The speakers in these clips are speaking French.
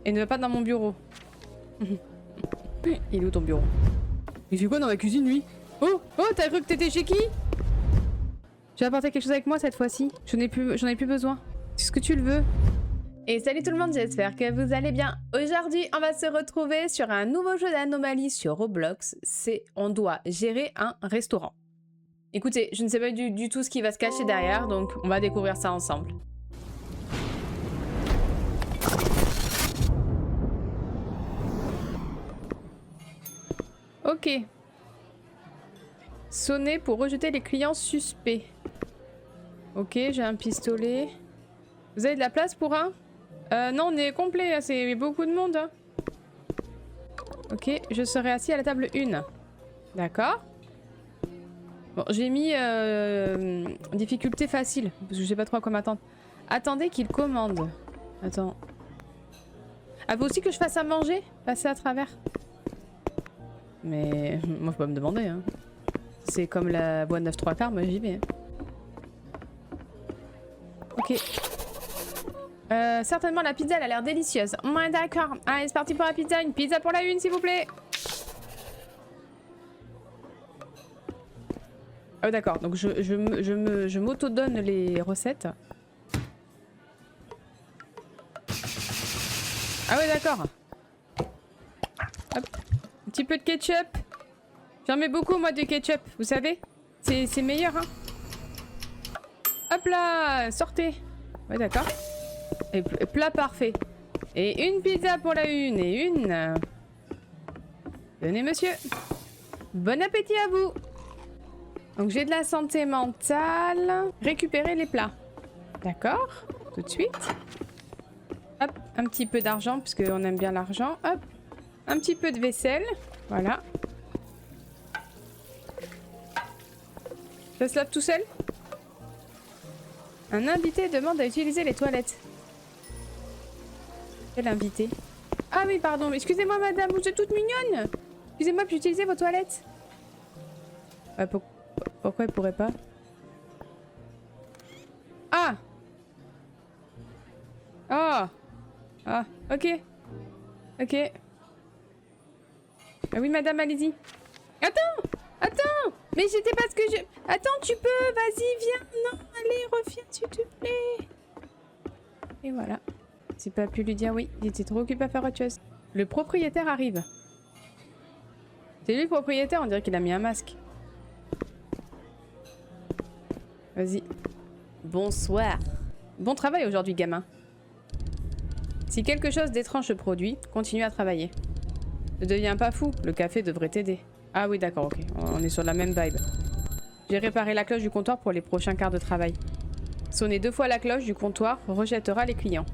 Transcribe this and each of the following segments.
Et ne va pas dans mon bureau. Il est où ton bureau? Il fait quoi dans ma cuisine lui? Oh, oh, t'as cru que t'étais chez qui? Tu vas apporter quelque chose avec moi cette fois-ci. J'en ai plus besoin. C'est ce que tu le veux. Et salut tout le monde, j'espère que vous allez bien. Aujourd'hui, on va se retrouver sur un nouveau jeu d'anomalie sur Roblox. On doit gérer un restaurant. Écoutez, je ne sais pas du tout ce qui va se cacher derrière, donc on va découvrir ça ensemble. Ok. Sonner pour rejeter les clients suspects. Ok, j'ai un pistolet. Vous avez de la place pour un? Non, on est complet, c'est beaucoup de monde. Hein. Ok, je serai assis à la table 1. D'accord. Bon, j'ai mis difficulté facile, parce que je sais pas trop à quoi m'attendre. Attendez qu'il commande. Attends. Ah, vous aussi que je fasse à manger? Passer à travers? Mais moi, faut pas me demander. Hein. C'est comme la boîte 9 3/4, moi j'y vais. Hein. Ok. Certainement la pizza elle a l'air délicieuse. Ouais d'accord. Allez c'est parti pour la pizza. Une pizza pour la 1 s'il vous plaît. Ah d'accord. Donc je m'auto-donne les recettes. Ah ouais d'accord. Hop. Un petit peu de ketchup. J'en mets beaucoup moi de ketchup. Vous savez. C'est meilleur hein. Hop là. Sortez. Ouais d'accord. Et plat parfait. Et une pizza pour la 1 et une. Tenez monsieur. Bon appétit à vous. Donc j'ai de la santé mentale. Récupérer les plats. D'accord. Tout de suite. Hop. Un petit peu d'argent parce qu'on aime bien l'argent. Hop. Un petit peu de vaisselle. Voilà. Ça se lave tout seul. Un invité demande à utiliser les toilettes. Quel invité? Ah oui, pardon. Excusez-moi, madame, vous êtes toute mignonne. Excusez-moi, puis utiliser vos toilettes. Pourquoi il pourrait pas? Ah! Oh! Ah, ok. Ok. Ah oui, madame, allez-y. Attends! Attends! Mais c'était parce que je... Attends, tu peux, vas-y, viens. Non, allez, reviens, s'il te plaît. Et voilà. J'ai pas pu lui dire oui, il était trop occupé à faire autre chose. Le propriétaire arrive. C'est lui le propriétaire, on dirait qu'il a mis un masque. Vas-y. Bonsoir. Bon travail aujourd'hui, gamin. Si quelque chose d'étrange se produit, continue à travailler. Ne deviens pas fou, le café devrait t'aider. Ah oui, d'accord, ok. On est sur la même vibe. J'ai réparé la cloche du comptoir pour les prochains quarts de travail. Sonner 2 fois la cloche du comptoir rejettera les clients.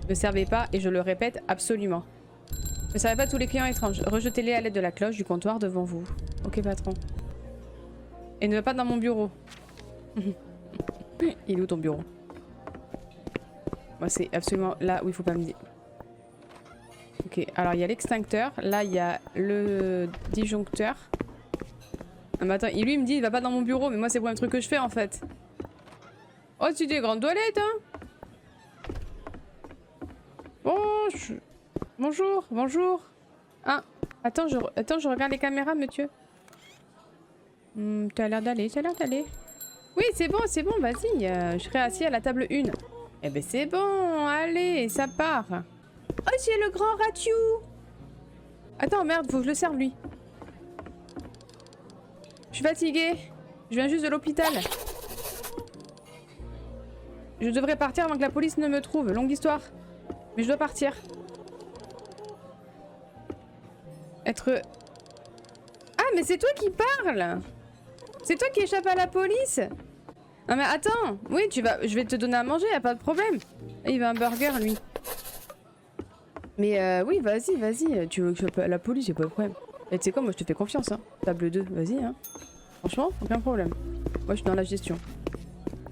Ne servez pas, et je le répète, absolument. Ne servez pas tous les clients étranges. Rejetez-les à l'aide de la cloche du comptoir devant vous. Ok, patron. Et ne va pas dans mon bureau. Il est où ton bureau? Moi, c'est absolument là où il faut pas me dire. Ok, alors il y a l'extincteur. Là, il y a le disjoncteur. Ah, mais attends, lui, il me dit, il va pas dans mon bureau. Mais moi, c'est pour un truc que je fais, en fait. Oh, c'est des grandes toilettes, hein. Bonjour, bonjour. Ah, attends, je regarde les caméras, monsieur. T'as l'air d'aller, Oui, c'est bon, vas-y. Je serai assis à la table 1. Eh ben c'est bon, allez, ça part. Oh, c'est le grand Ratiou. Attends, merde, faut que je le serve, lui. Je suis fatiguée. Je viens juste de l'hôpital. Je devrais partir avant que la police ne me trouve. Longue histoire. Mais je dois partir. Ah, mais c'est toi qui parles. C'est toi qui échappe à la police. Ah mais attends. Oui, je vais te donner à manger, y a pas de problème. Il veut un burger, lui. Mais oui, vas-y. Tu veux que je échappe à la police, y a pas de problème. Et tu sais quoi, moi je te fais confiance, hein. Table 2, vas-y, hein. Franchement, aucun problème. Moi je suis dans la gestion.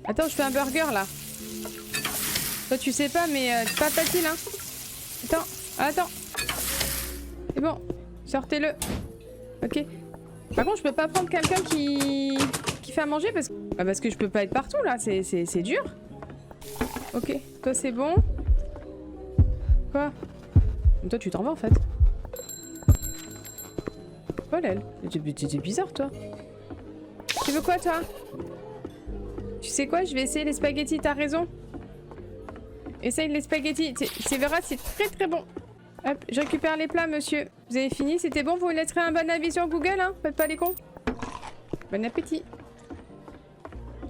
Attends, je fais un burger, là. Toi, tu sais pas, mais c'est pas facile, hein. Attends. C'est bon. Sortez-le. Ok. Par contre, je peux pas prendre quelqu'un qui fait à manger parce que je peux pas être partout, là. C'est dur. Ok. Toi, c'est bon. Quoi? Mais toi, tu t'en vas en fait. Oh l'aile. T'es bizarre, toi. Tu veux quoi, toi? Tu sais quoi? Je vais essayer les spaghettis, t'as raison. Essaye les spaghettis. C'est vrai, c'est très très bon. Hop, je récupère les plats, monsieur. Vous avez fini? C'était bon? Vous laisserez un bon avis sur Google, hein? Faites pas les cons. Bon appétit.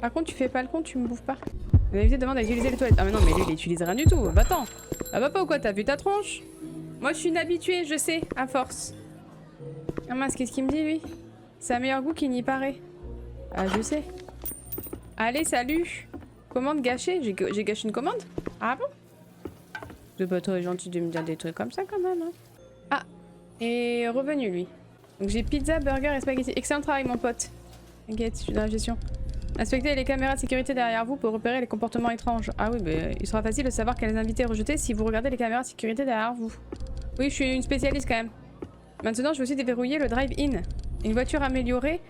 Par contre, tu fais pas le con, tu me bouffes pas. L'invité demande à utiliser les toilettes. Ah mais non, mais lui, il utilise rien du tout. Va-t'en. Ah va pas ou quoi? T'as vu ta tronche? Moi, je suis une habituée, je sais, à force. Ah mince, qu'est-ce qu'il me dit, lui? C'est un meilleur goût qu'il n'y paraît. Ah, je sais. Allez, salut. Commande gâchée. J'ai gâché une commande? Ah bon? C'est pas trop gentil de me dire des trucs comme ça, quand même. Hein. Ah, et revenu, lui. Donc j'ai pizza, burger et spaghetti. Excellent travail, mon pote. T'inquiète, je suis dans la gestion. Inspectez les caméras de sécurité derrière vous pour repérer les comportements étranges. Ah oui, mais il sera facile de savoir quels invités rejeter si vous regardez les caméras de sécurité derrière vous. Oui, je suis une spécialiste quand même. Maintenant, je vais aussi déverrouiller le drive-in. Une voiture améliorée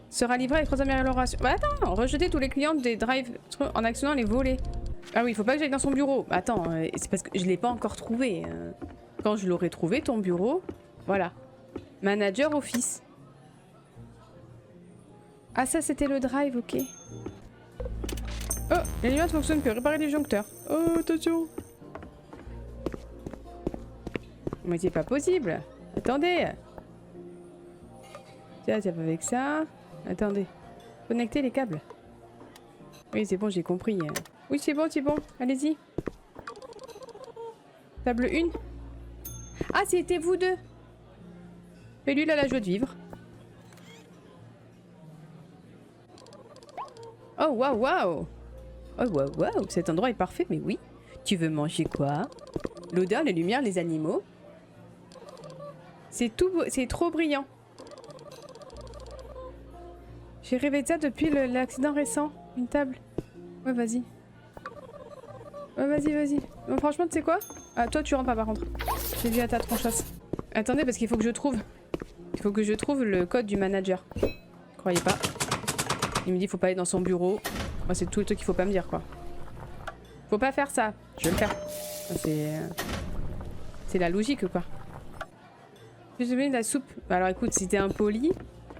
sera livrée avec 3 améliorations. Bah attends, rejeter tous les clients des drive en actionnant les volets. Ah oui, il faut pas que j'aille dans son bureau. Attends, c'est parce que je l'ai pas encore trouvé. Quand je l'aurai trouvé, ton bureau, voilà. Manager office. Ah ça c'était le drive, ok. Oh, la lumière ne fonctionne plus. Réparer les disjoncteurs. Oh, attention. Mais c'est pas possible. Attendez. Tiens, ça va avec ça. Attendez. Connecter les câbles. Oui, c'est bon, j'ai compris. Oui, c'est bon, c'est bon. Allez-y. Table 1. Ah, c'était vous deux. Et lui, il a la joie de vivre. Oh, waouh, waouh. Oh, waouh, waouh. Cet endroit est parfait, mais oui. Tu veux manger quoi? L'odeur, les lumières, les animaux. C'est tout, c'est trop brillant. J'ai rêvé de ça depuis l'accident récent. Une table. Ouais, vas-y. Ouais, vas-y, vas-y. Bon, franchement, tu sais quoi? Ah, toi, tu rentres pas par contre. J'ai vu à ta tronchasse. Attendez, parce qu'il faut que je trouve. Il faut que je trouve le code du manager. Croyez pas. Il me dit faut pas aller dans son bureau. Moi, c'est tout le truc qu'il faut pas me dire, quoi. Faut pas faire ça. Je vais le faire. C'est la logique, quoi. Je vais te donner de la soupe. Alors écoute, si t'es impoli,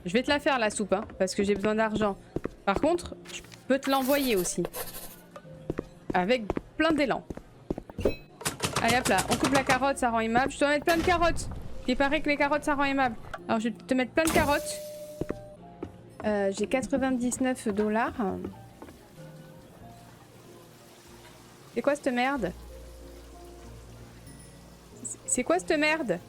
je vais te la faire la soupe, hein, parce que j'ai besoin d'argent. Par contre, je peux te l'envoyer aussi. Avec plein d'élan. Allez hop là, on coupe la carotte, ça rend aimable. Je dois mettre plein de carottes. Il paraît que les carottes, ça rend aimable. Alors je vais te mettre plein de carottes. J'ai 99 $. C'est quoi cette merde? C'est quoi cette merde?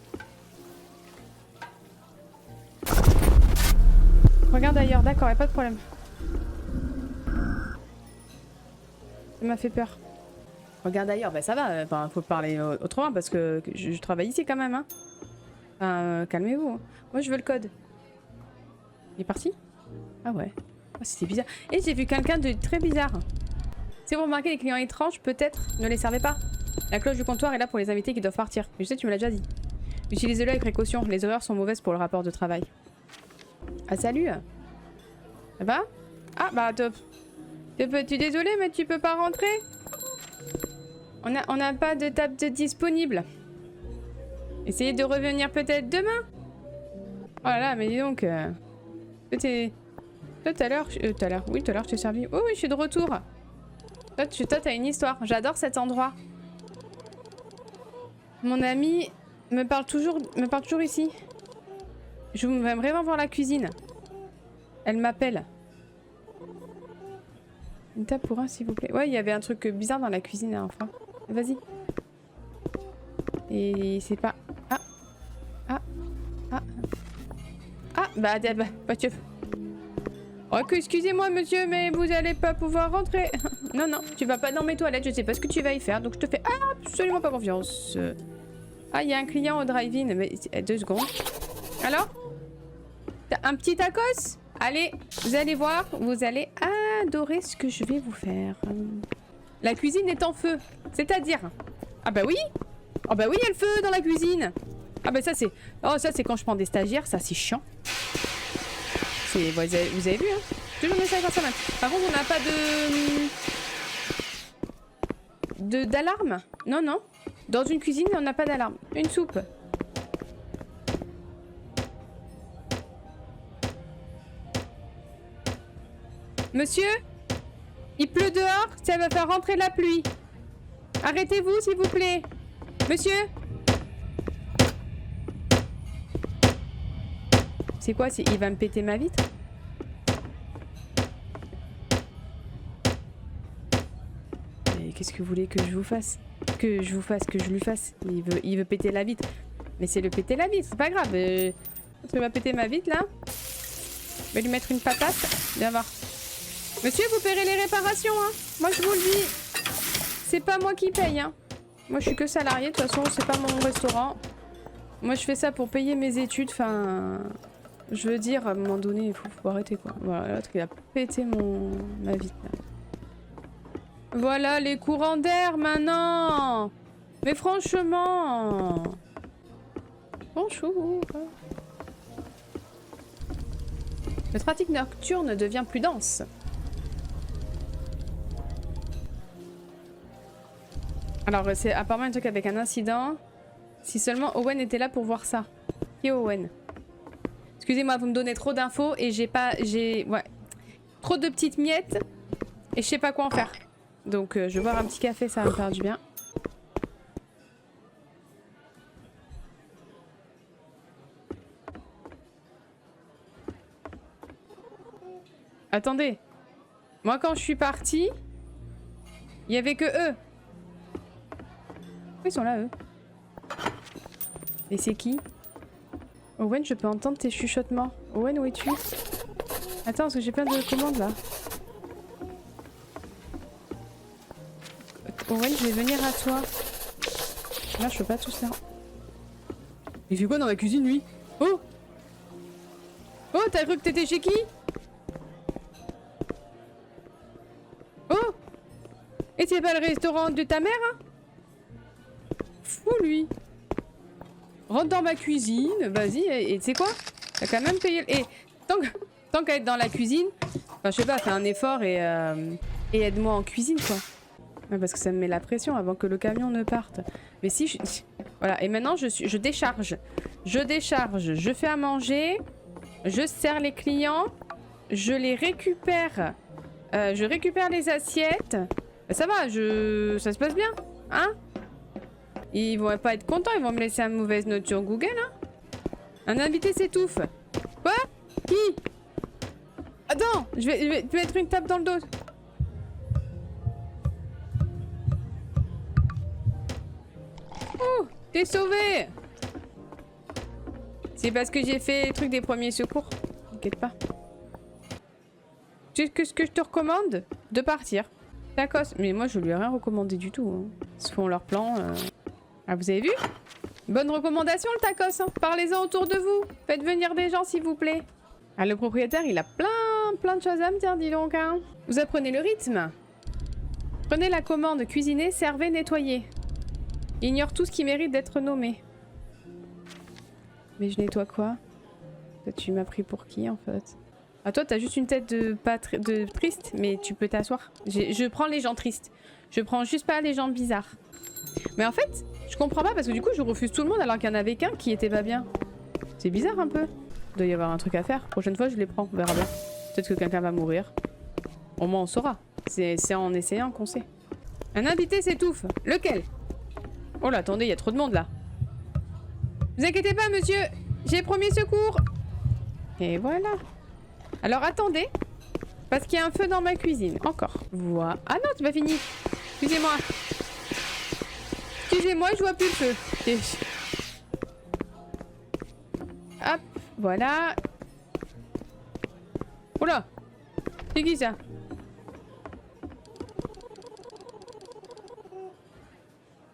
Regarde ailleurs, d'accord, y'a pas de problème. Ça m'a fait peur. Regarde ailleurs, bah ça va, enfin, faut parler autrement parce que je travaille ici quand même, hein. Enfin, calmez-vous. Moi, je veux le code. Il est parti? Ah ouais. Oh, c'était bizarre. Et j'ai vu quelqu'un de très bizarre. Si vous remarquez les clients étranges, peut-être ne les servez pas. La cloche du comptoir est là pour les invités qui doivent partir. Mais je sais, tu me l'as déjà dit. Utilisez-le avec précaution. Les horaires sont mauvaises pour le rapport de travail. Ah, salut. Ça va? Ah, bah top. Tu es désolé, mais tu peux pas rentrer? On n'a pas de table disponible. Essayez de revenir peut-être demain. Oh là là, mais dis donc. Toi, tout à l'heure, oui, tout à l'heure, je t'ai servi. Oh oui, je suis de retour. Toi, t'as une histoire. J'adore cet endroit. Mon ami me parle toujours ici. Je vais vraiment voir la cuisine. Elle m'appelle. Une table pour un, s'il vous plaît. Ouais, il y avait un truc bizarre dans la cuisine, hein, enfin. Vas-y. Et c'est pas... tu... Oh, excusez-moi, monsieur, mais vous allez pas pouvoir rentrer. Non, non, tu vas pas dans mes toilettes, je sais pas ce que tu vas y faire, donc je te fais absolument pas confiance. Ah, il y a un client au drive-in, mais 2 secondes. Alors? T'as un petit tacos? Allez, vous allez voir, vous allez adorer ce que je vais vous faire. La cuisine est en feu, c'est-à-dire... Ah bah oui! Oh bah oui, il y a le feu dans la cuisine! Ah bah ça c'est... Oh ça c'est quand je prends des stagiaires, ça c'est chiant. Vous avez vu, hein? Toujours des stagiaires ça même. Par contre on n'a pas de... d'alarme? Non, non. Dans une cuisine, on n'a pas d'alarme. Une soupe. Monsieur? Il pleut dehors, ça va faire rentrer la pluie. Arrêtez-vous, s'il vous plaît. Monsieur? C'est quoi? Il va me péter ma vitre? Mais qu'est-ce que vous voulez que je vous fasse? Que je lui fasse? Il veut péter la vitre. Mais c'est le péter la vitre, c'est pas grave. Il va péter ma vitre, là. Je vais lui mettre une patate. Viens voir. Monsieur, vous paierez les réparations, hein. Moi, je vous le dis. C'est pas moi qui paye, hein. Moi, je suis que salarié. De toute façon, c'est pas mon restaurant. Moi, je fais ça pour payer mes études. Enfin, je veux dire, à un moment donné, il faut arrêter, quoi. Voilà, l'autre, il a pété ma vitre, là. Voilà, les courants d'air, maintenant. Mais franchement. Bonjour. Le trafic nocturne devient plus dense. Alors, c'est apparemment un truc avec un incident. Si seulement Owen était là pour voir ça. Qui est Owen? Excusez-moi, vous me donnez trop d'infos et ouais. Trop de petites miettes et je sais pas quoi en faire. Donc, je vais boire un petit café, ça va me faire du bien. Attendez. Moi, quand je suis partie, il y avait que eux. Ils sont là, eux. Et c'est qui? Owen, je peux entendre tes chuchotements. Owen, où es-tu? Attends, parce que j'ai plein de commandes, là. Owen, je vais venir à toi. Là, je peux pas tout ça. Il fait quoi dans la cuisine, lui? Oh! Oh, t'as cru que t'étais chez qui? Oh! Et c'est pas le restaurant de ta mère, hein? Fou, lui. Rentre dans ma cuisine, vas-y, et tu sais quoi? T'as quand même payé... Et tant qu'à être dans la cuisine, enfin, je sais pas, fais un effort et aide-moi en cuisine, quoi. Ouais, parce que ça me met la pression avant que le camion ne parte. Mais si je... Voilà, et maintenant je décharge. Je décharge, je fais à manger, je sers les clients, je les récupère. Je récupère les assiettes. Ça va, ça se passe bien, hein? Ils vont pas être contents, ils vont me laisser une mauvaise note sur Google, hein? Un invité s'étouffe. Quoi? Qui? Attends, je vais te mettre une tape dans le dos. Oh, t'es sauvé! C'est parce que j'ai fait les trucs des premiers secours. T'inquiète pas. Tu sais ce que je te recommande? De partir. Tacos. Mais moi, je lui ai rien recommandé du tout, hein. Ils se font leur plan. Ah, vous avez vu? Bonne recommandation, le tacos, hein. Parlez-en autour de vous. Faites venir des gens, s'il vous plaît. Ah, le propriétaire, il a plein de choses à me dire, dis donc, hein. Vous apprenez le rythme. Prenez la commande, cuisinez, servez, nettoyez. Ignore tout ce qui mérite d'être nommé. Mais je nettoie quoi? Tu m'as pris pour qui, en fait? Ah, toi, t'as juste une tête de triste, mais tu peux t'asseoir. Je prends les gens tristes. Je prends juste pas les gens bizarres. Mais en fait, je comprends pas parce que du coup, je refuse tout le monde alors qu'il y en avait qu'un qui était pas bien. C'est bizarre un peu. Il doit y avoir un truc à faire. Prochaine fois, je les prends. On verra bien. Peut-être que quelqu'un va mourir. Au moins, on saura. C'est en essayant qu'on sait. Un invité s'étouffe. Lequel? Oh là, attendez, il y a trop de monde là. Vous inquiétez pas, monsieur. J'ai premier secours. Et voilà. Alors attendez. Parce qu'il y a un feu dans ma cuisine. Encore. Voilà. Ah non, c'est pas fini. Excusez-moi. Excusez-moi, je vois plus le feu. Hop, voilà. Oula. C'est qui ça?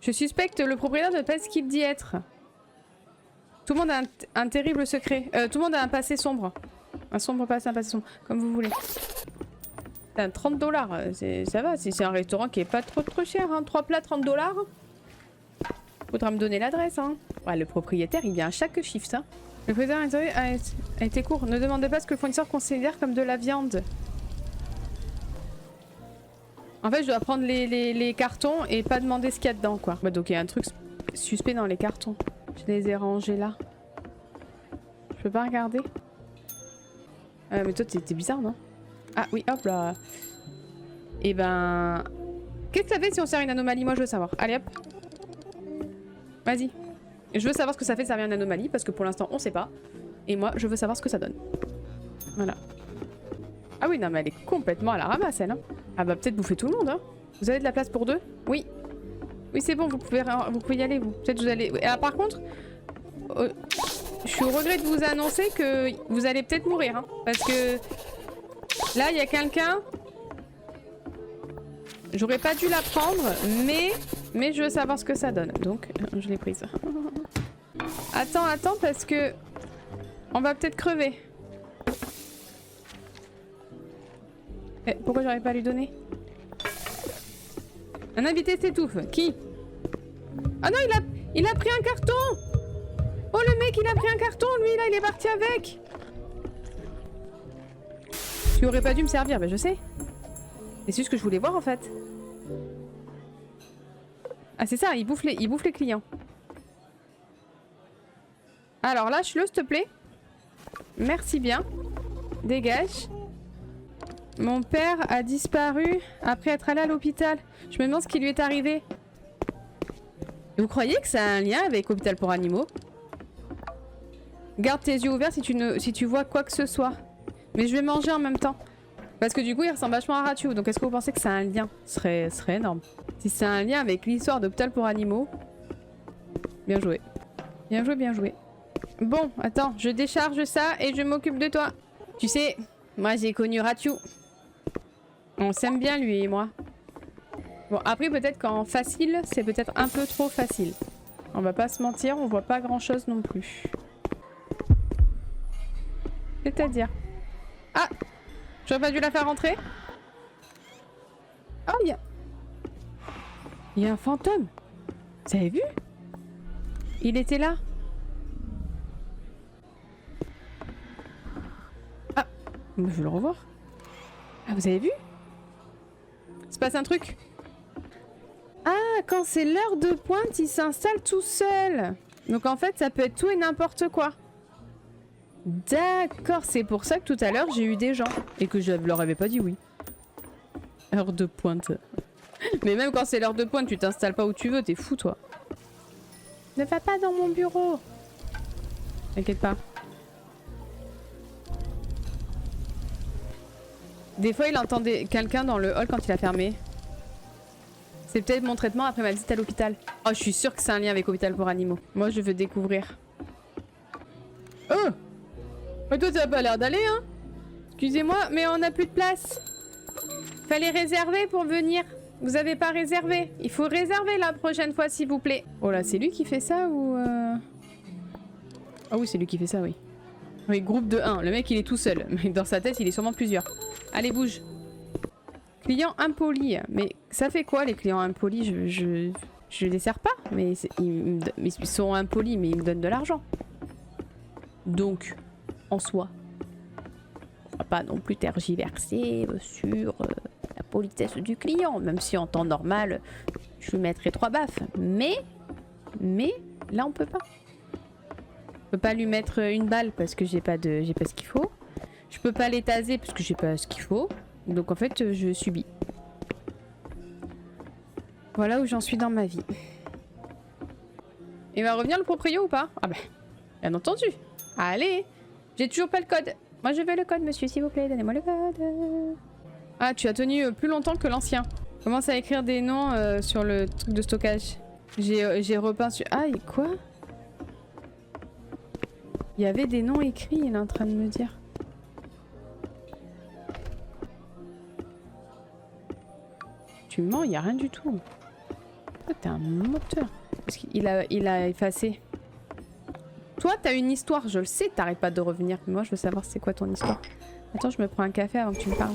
Je suspecte le propriétaire de pas ce qu'il dit être. Tout le monde a un terrible secret. Tout le monde a un passé sombre. Un sombre passé, un passé sombre. Comme vous voulez. 30 $. Ça va, c'est un restaurant qui est pas trop cher. Hein. 3 plats, 30 $. Faudra me donner l'adresse. Hein. Ouais, le propriétaire, il vient à chaque shift. Hein. Le propriétaire a été court. Ne demandez pas ce que le fournisseur considère comme de la viande. En fait, je dois prendre les cartons et pas demander ce qu'il y a dedans, quoi. Bah, donc il y a un truc suspect dans les cartons. Je les ai rangés là. Je peux pas regarder. Mais toi t'es bizarre non? Ah oui hop là. Et ben... Qu'est-ce que ça fait si on sert une anomalie? Moi je veux savoir. Allez hop. Vas-y. Je veux savoir ce que ça fait de servir une anomalie parce que pour l'instant on sait pas. Et moi je veux savoir ce que ça donne. Voilà. Ah oui non mais elle est complètement à la ramasse elle hein. Ah bah peut-être bouffer tout le monde hein. Vous avez de la place pour deux? Oui. Oui c'est bon vous pouvez y aller vous. Peut-être vous allez... Ah par contre... je suis au regret de vous annoncer que vous allez peut-être mourir hein. Parce que... Là il y a quelqu'un... J'aurais pas dû la prendre mais je veux savoir ce que ça donne. Donc je l'ai prise. Attends parce que... On va peut-être crever. Eh, pourquoi j'aurais pas à lui donner? Un invité s'étouffe. Qui? Ah non, il a pris un carton. Oh le mec, il a pris un carton, lui là, il est parti avec. Tu aurais pas dû me servir, mais je sais. C'est juste que je voulais voir en fait. Ah c'est ça, il bouffe les clients. Alors lâche-le s'il te plaît. Merci bien. Dégage. Mon père a disparu après être allé à l'hôpital. Je me demande ce qui lui est arrivé. Vous croyez que ça a un lien avec Hôpital pour Animaux? Garde tes yeux ouverts si tu vois quoi que ce soit. Mais je vais manger en même temps. Parce que du coup il ressemble vachement à Ratu. Donc est-ce que vous pensez que ça a un lien? Ce serait énorme. Si ça a un lien avec l'histoire d'Hôpital pour Animaux. Bien joué. Bien joué, bien joué. Bon, attends, je décharge ça et je m'occupe de toi. Tu sais, moi j'ai connu Ratu. On s'aime bien lui et moi. Bon après peut-être qu'en facile c'est peut-être un peu trop facile. On va pas se mentir, on voit pas grand chose non plus. C'est-à-dire... Ah! J'aurais pas dû la faire rentrer? Oh il y a un fantôme. Vous avez vu? Il était là. Ah! Je veux le revoir. Ah vous avez vu? Il se passe un truc. Ah, quand c'est l'heure de pointe, il s'installe tout seul. Donc en fait, ça peut être tout et n'importe quoi. D'accord, c'est pour ça que tout à l'heure, j'ai eu des gens. Et que je leur avais pas dit oui. Heure de pointe. Mais même quand c'est l'heure de pointe, tu t'installes pas où tu veux, t'es fou toi. Ne va pas dans mon bureau. T'inquiète pas. Des fois, il entendait quelqu'un dans le hall quand il a fermé. C'est peut-être mon traitement après ma visite à l'hôpital. Oh, je suis sûre que c'est un lien avec Hôpital pour Animaux. Moi, je veux découvrir. Oh! Mais toi, ça a pas l'air d'aller, hein? Excusez-moi, mais on n'a plus de place. Fallait réserver pour venir. Vous avez pas réservé. Il faut réserver la prochaine fois, s'il vous plaît. Oh là, c'est lui qui fait ça ou... Ah oui, c'est lui qui fait ça, oui. Oui, groupe de 1. Le mec, il est tout seul. Mais dans sa tête, il est sûrement plusieurs. Allez, bouge. Clients impolis. Mais ça fait quoi les clients impolis? Je les sers pas. Mais ils sont impolis, mais ils me donnent de l'argent. Donc, en soi, on va pas non plus tergiverser sur la politesse du client. Même si en temps normal, je lui mettrais 3 baffes. Mais là, on peut pas. Je peux pas lui mettre une balle parce que j'ai pas ce qu'il faut. Je peux pas les taser parce que j'ai pas ce qu'il faut. Donc en fait, je subis. Voilà où j'en suis dans ma vie. Il va revenir le proprio ou pas? Ah bah, bien entendu. Allez, j'ai toujours pas le code. Moi je veux le code, monsieur, s'il vous plaît, donnez-moi le code. Ah, tu as tenu plus longtemps que l'ancien. Commence à écrire des noms sur le truc de stockage. J'ai repeint sur... Ah, et quoi? Il y avait des noms écrits, il est en train de me dire. Tu mens, il n'y a rien du tout. Oh, t'es un menteur. Parce qu'il a effacé. Toi, t'as une histoire, je le sais, t'arrêtes pas de revenir. Mais moi, je veux savoir c'est quoi ton histoire. Attends, je me prends un café avant que tu me parles.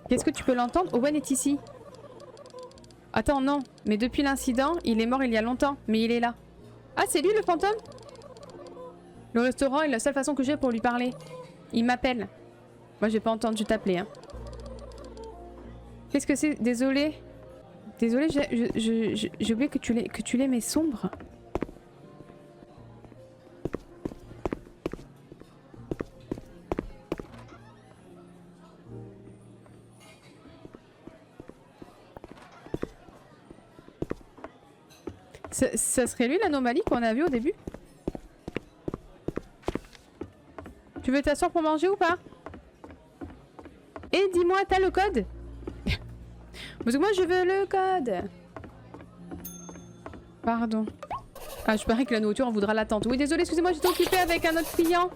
Qu'est-ce que tu peux l'entendre? Owen est ici. Attends, non. Mais depuis l'incident, il est mort il y a longtemps. Mais il est là. Ah, c'est lui le fantôme? Le restaurant est la seule façon que j'ai pour lui parler. Il m'appelle. Moi, j'ai pas entendu t'appeler, hein. Qu'est-ce que c'est? Désolé. Désolée, j'ai oublié que tu l'aimais sombre. Ça serait lui l'anomalie qu'on a vu au début? Tu veux t'asseoir pour manger ou pas? Et dis-moi, t'as le code? Parce que moi je veux le code. Pardon. Ah, je parie que la nourriture en voudra l'attente. Oui, désolé, excusez-moi, j'étais occupée avec un autre client.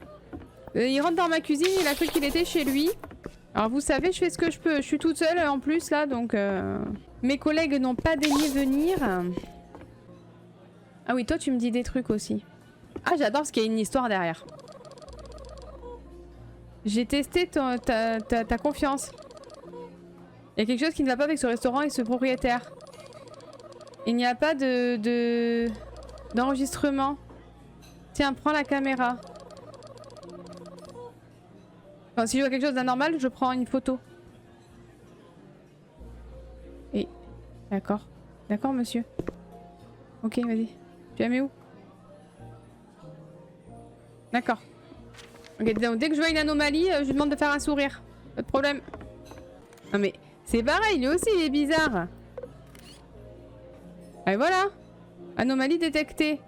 Il rentre dans ma cuisine, il a cru qu'il était chez lui. Alors vous savez, je fais ce que je peux. Je suis toute seule en plus là, donc... Mes collègues n'ont pas daigné venir. Ah oui, toi tu me dis des trucs aussi. Ah, j'adore parce qu'il y a une histoire derrière. J'ai testé ta confiance. Il y a quelque chose qui ne va pas avec ce restaurant et ce propriétaire. Il n'y a pas d'enregistrement. Tiens, prends la caméra. Enfin, si je vois quelque chose d'anormal, je prends une photo. Et... D'accord. D'accord, monsieur. Ok, vas-y. Tu la mets où? D'accord. Ok, donc dès que je vois une anomalie, je lui demande de faire un sourire. Pas de problème. Non mais, c'est pareil, lui aussi il est bizarre. Et voilà. Anomalie détectée.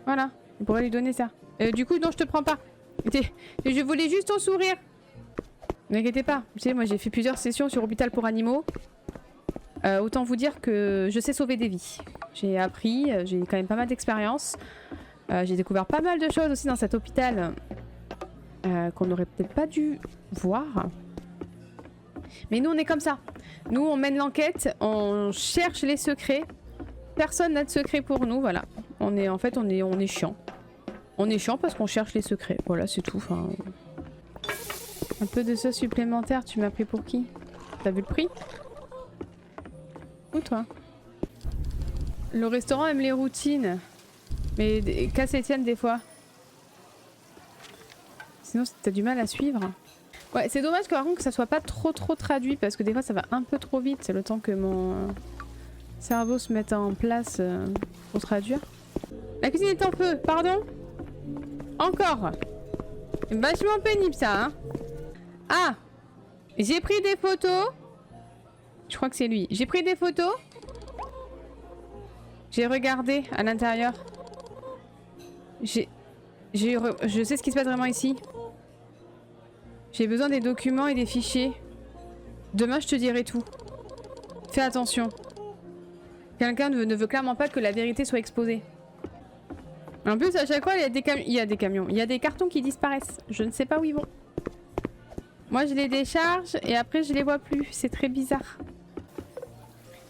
Voilà. On pourrait lui donner ça. Du coup, non, je te prends pas. Je voulais juste ton sourire. Ne t'inquiétez pas. Vous savez, moi j'ai fait plusieurs sessions sur Hôpital pour Animaux. Autant vous dire que je sais sauver des vies. J'ai appris, j'ai quand même pas mal d'expérience. J'ai découvert pas mal de choses aussi dans cet hôpital qu'on n'aurait peut-être pas dû voir. Mais nous on est comme ça. Nous on mène l'enquête, on cherche les secrets. Personne n'a de secret pour nous, voilà. On est chiant. On est chiant parce qu'on cherche les secrets. Voilà, c'est tout. Enfin, un peu de sauce supplémentaire, tu m'as pris pour qui? T'as vu le prix? Ou toi? Le restaurant aime les routines. Mais casse Étienne des fois. Sinon t'as du mal à suivre. Ouais, c'est dommage par contre que ça soit pas trop traduit parce que des fois ça va un peu trop vite. C'est le temps que mon cerveau se mette en place pour traduire. La cuisine est en feu, pardon? Encore. Vachement pénible ça, hein. Ah, j'ai pris des photos. Je crois que c'est lui. J'ai pris des photos. J'ai regardé à l'intérieur. Je sais ce qui se passe vraiment ici. J'ai besoin des documents et des fichiers. Demain, je te dirai tout. Fais attention. Quelqu'un ne veut clairement pas que la vérité soit exposée. En plus, à chaque fois, il y a des camions. Il y a des cartons qui disparaissent. Je ne sais pas où ils vont. Moi, je les décharge et après, je les vois plus. C'est très bizarre.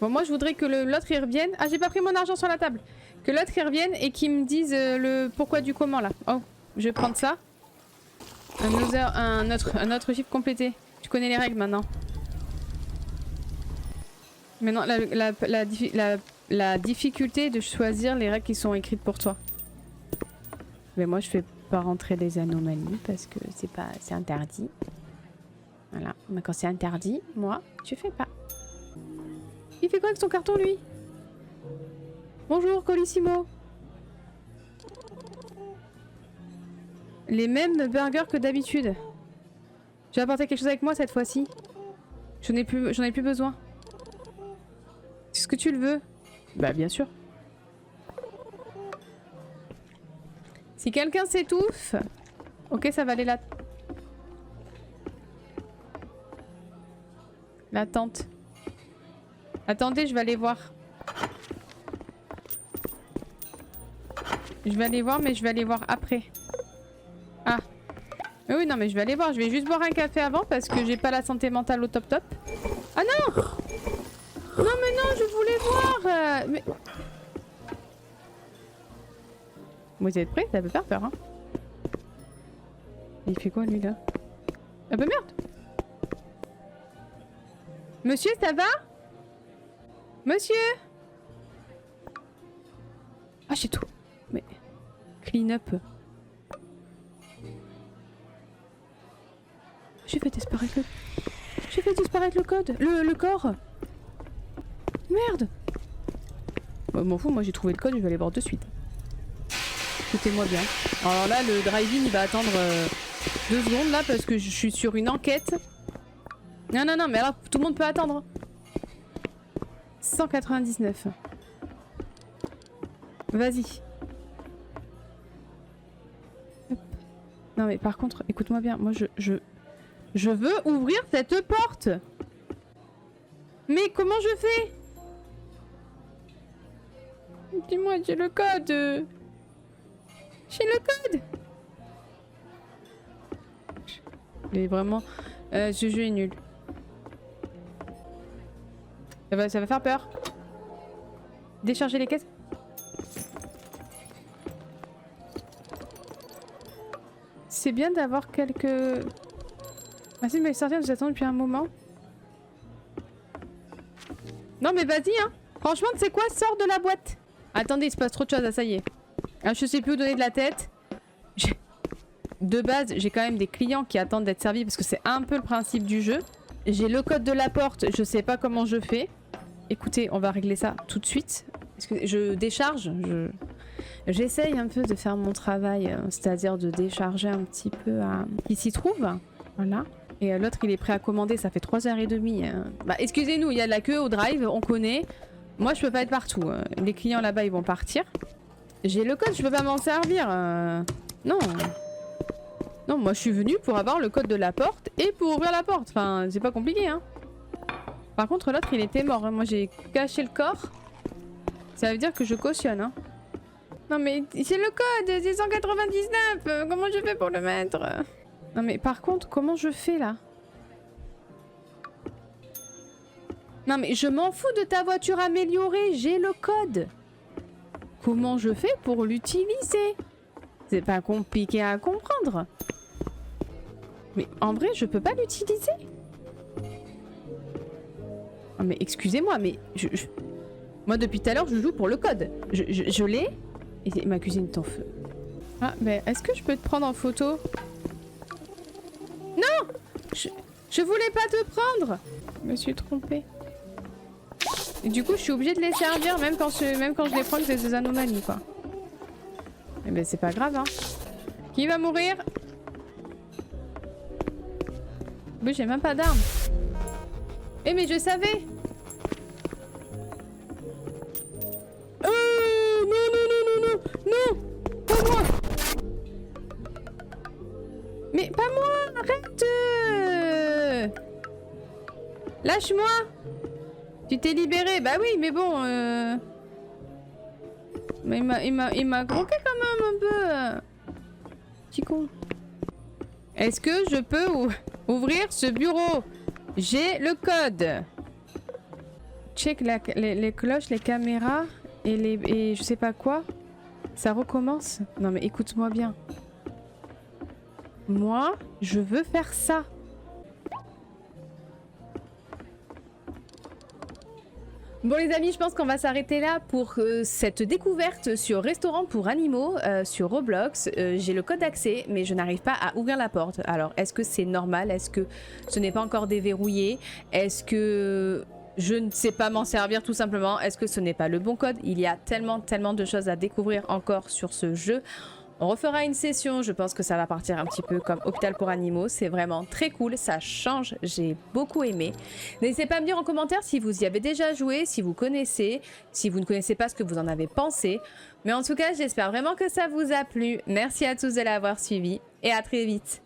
Bon, moi, je voudrais que l'autre y revienne. Ah, j'ai pas pris mon argent sur la table. Que l'autre y revienne et qu'il me dise le pourquoi du comment, là. Oh, je vais prendre ça. Un autre chiffre complété. Tu connais les règles, maintenant. Maintenant, la difficulté de choisir les règles qui sont écrites pour toi. Mais moi, je fais pas rentrer des anomalies parce que c'est interdit. Voilà. Mais quand c'est interdit, moi, je fais pas. Il fait quoi avec son carton, lui? Bonjour, Colissimo. Les mêmes burgers que d'habitude. J'ai apporté quelque chose avec moi cette fois-ci. J'en ai plus besoin. Est-ce que tu le veux? Bah, bien sûr. Si quelqu'un s'étouffe... Ok, ça va aller là. La tente. Attendez, je vais aller voir. Je vais aller voir, mais je vais aller voir après. Ah. Oui, non, mais je vais aller voir. Je vais juste boire un café avant parce que j'ai pas la santé mentale au top. Ah non! Non, mais non, je voulais voir. Mais... Vous êtes prêts? Ça peut faire peur, hein? Il fait quoi, lui, là? Ah bah merde! Monsieur, ça va? Monsieur? Ah, j'ai tout. Mais... Clean up. J'ai fait disparaître le... J'ai fait disparaître le code. Le corps. Merde. Bah, m'en fous, moi j'ai trouvé le code, je vais aller voir de suite. Écoutez-moi bien. Alors là, le drive-in il va attendre 2 secondes là parce que je suis sur une enquête. Non, non, non, mais alors tout le monde peut attendre. 199. Vas-y. Non mais par contre, écoute-moi bien, moi je veux ouvrir cette porte. Mais comment je fais? Dis-moi, j'ai le code. J'ai le code. Mais vraiment, ce jeu est nul. Ça va faire peur. Décharger les caisses. C'est bien d'avoir quelques... Merci de me les sortir, nous attendons depuis un moment. Non mais vas-y hein. Franchement, tu sais quoi? Sors de la boîte. Attendez, il se passe trop de choses, ah, ça y est. Ah, je sais plus où donner de la tête. De base, j'ai quand même des clients qui attendent d'être servis parce que c'est un peu le principe du jeu. J'ai le code de la porte, je sais pas comment je fais. Écoutez, on va régler ça tout de suite. Parce que je décharge, j'essaye un peu de faire mon travail, c'est-à-dire de décharger un petit peu à... qui s'y trouve. Voilà. Et l'autre, il est prêt à commander, ça fait 3h30. Bah, excusez-nous, il y a de la queue au drive, on connaît. Moi, je peux pas être partout. Les clients là-bas, ils vont partir. J'ai le code, je peux pas m'en servir. Non. Non, moi, je suis venue pour avoir le code de la porte et pour ouvrir la porte. Enfin, c'est pas compliqué, hein. Par contre, l'autre, il était mort. Hein. Moi, j'ai caché le corps. Ça veut dire que je cautionne, hein. Non, mais c'est le code, c'est 199. Comment je fais pour le mettre? Non, mais par contre, comment je fais, là? Non, mais je m'en fous de ta voiture améliorée. J'ai le code. Comment je fais pour l'utiliser? C'est pas compliqué à comprendre. Mais en vrai, je peux pas l'utiliser. Oh, mais excusez-moi, mais moi depuis tout à l'heure, je joue pour le code. Je l'ai. Et ma cuisine est en feu. Ah, mais est-ce que je peux te prendre en photo? Non! Je voulais pas te prendre! Je me suis trompée. Et du coup, je suis obligée de les servir, même quand je les prends, c'est des anomalies, quoi. Eh ben, c'est pas grave, hein. Qui va mourir? Mais j'ai même pas d'armes. Eh, mais je savais! Non, non, non, non, non! Non! Pas moi! Mais pas moi! Arrête! Lâche-moi! Tu t'es libéré? Bah oui, mais bon... Mais il m'a croqué quand même un peu. Petit con. Est-ce que je peux ouvrir ce bureau? J'ai le code. Check les cloches, les caméras et je sais pas quoi. Ça recommence. Non mais écoute-moi bien. Moi, je veux faire ça. Bon les amis, je pense qu'on va s'arrêter là pour cette découverte sur Restaurant pour Animaux sur Roblox. J'ai le code d'accès mais je n'arrive pas à ouvrir la porte. Alors est-ce que c'est normal? Est-ce que ce n'est pas encore déverrouillé? Est-ce que je ne sais pas m'en servir tout simplement? Est-ce que ce n'est pas le bon code? Il y a tellement de choses à découvrir encore sur ce jeu. On refera une session, je pense que ça va partir un petit peu comme Hôpital pour Animaux. C'est vraiment très cool, ça change, j'ai beaucoup aimé. N'hésitez pas à me dire en commentaire si vous y avez déjà joué, si vous connaissez, si vous ne connaissez pas ce que vous en avez pensé. Mais en tout cas, j'espère vraiment que ça vous a plu. Merci à tous de l'avoir suivi et à très vite.